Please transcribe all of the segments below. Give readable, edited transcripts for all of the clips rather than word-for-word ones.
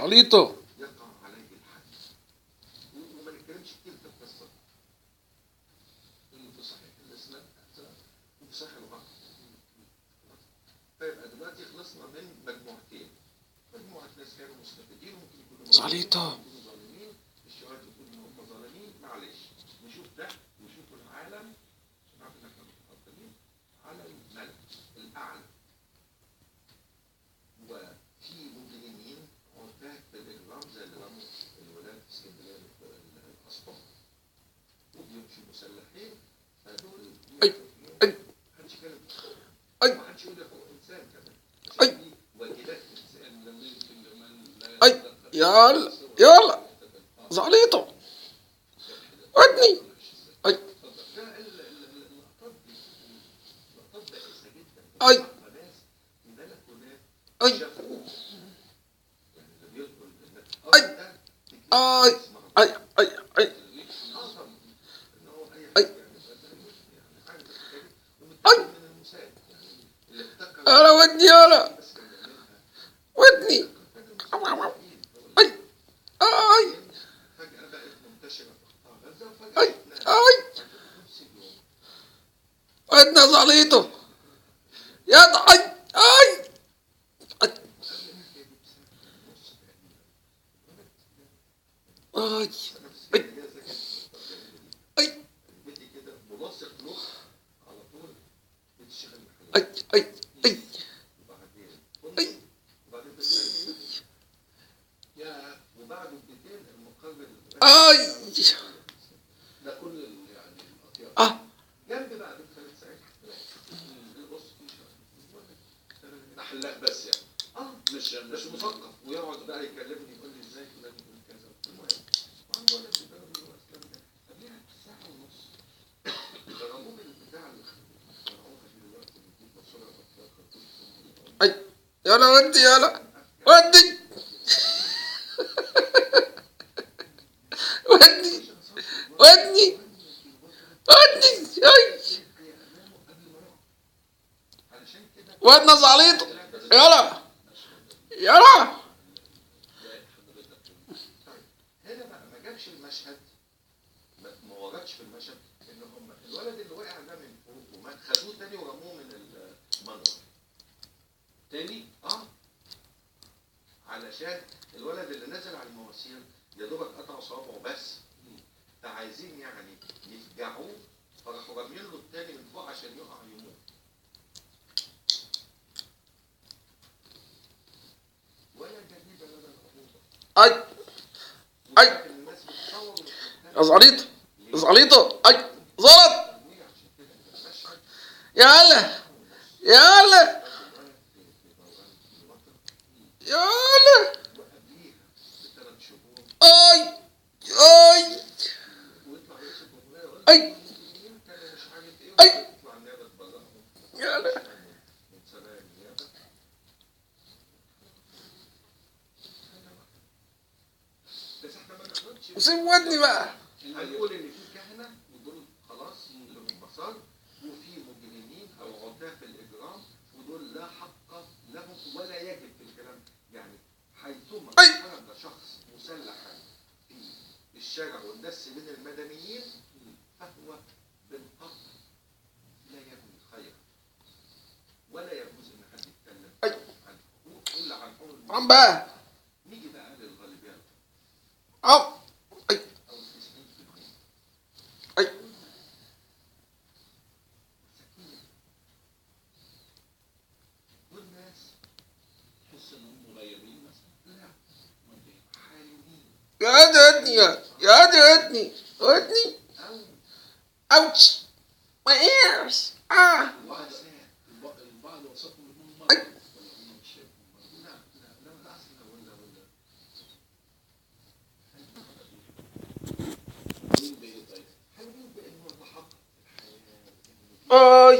زعليطة يقع عليه الحد. وما نتكلمش كتير في القصة في صحيح الإسلام وفي صحيح العقل. فيبقى دلوقتي خلصنا من مجموعتين، مجموعة ناس كانوا مستفيدين ممكن يكونوا زعليطة ظالمين، الشهداء يكونوا هم ظالمين. معلش نشوف ده ونشوف العالم، نعرف ان احنا متقدمين على الملك الأعلى. وفي مجرمين عتاة بالإجرام زي اللي رموا الولاد في اسكندرية الأسطح وبيمشوا مسلحين، فدول محدش يتكلم، محدش يقول ياخد إنسان كمان، دي واجبات إنسان. يلا يلا زعليطة ودني. أي أي أي أي أي أي أي أنا ودني أنا ودني أي أي أي أي ودنا زعليطة يا أي أي أي أي أي أي أي أي وبعد الدين المقابل أي ده كل يعني الأطياف جنب بقى بنت خالد سعيد القص حلاق بس يعني مش مثقف ويقعد بقى يكلمني يقول لي ازاي فلان يقول كذا. المهم وعنده ولد في البلد اللي هو الاسلام ده قبلها ساعه ونص ضربوه بالبتاع اللي ضربوها دي دلوقتي بتجيب مصورة الاطلاق خرطوش. أي يلا ودي يلا ودي ودي ودي ودي أي ودنا زعليطة يلا يلا. هنا بقى ما جابش المشهد، ما وردش في المشهد ان هم الولد اللي وقع ده من فوق ومات خدوه تاني ورموه من المنظر تاني علشان الولد اللي نزل على المواسير يا دوبك قطعوا صوابعه بس، فعايزين يعني يفجعوه فراحوا رامين له التاني من فوق عشان يقع يموت. ولا جديدة ولا العقوبة. أي أي يا زعليطة زعليطة أي زلط يلا يلا يلا أي أي أي أي يلا وسيب ودني بقى. هنقول ان في كهنه ودول خلاص لهم مسار، وفي مجرمين او عتاة في الاجرام ودول لا حق لهم ولا يجب في الكلام. يعني حيثما خرج شخص مسلحا في الشارع والناس من المدنيين فهو بالقطع لا يبني خير ولا يجوز ان حد يتكلم عن حقوق الا عن حقوق عم بقى نيجي بقى للغالبيه أو أي أي دول ناس تحس انهم قريبين مثلا، لا حالمين يا ودني يا ودني ودني أوتش my ears البعض وصفهم انهم أي مرضى ولا هم مش لا اصلا ولا حالمين بايه طيب؟ حالمين بانه يتحقق أي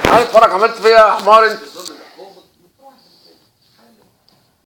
تعال اتفرج عملت فيها يا حمار انت.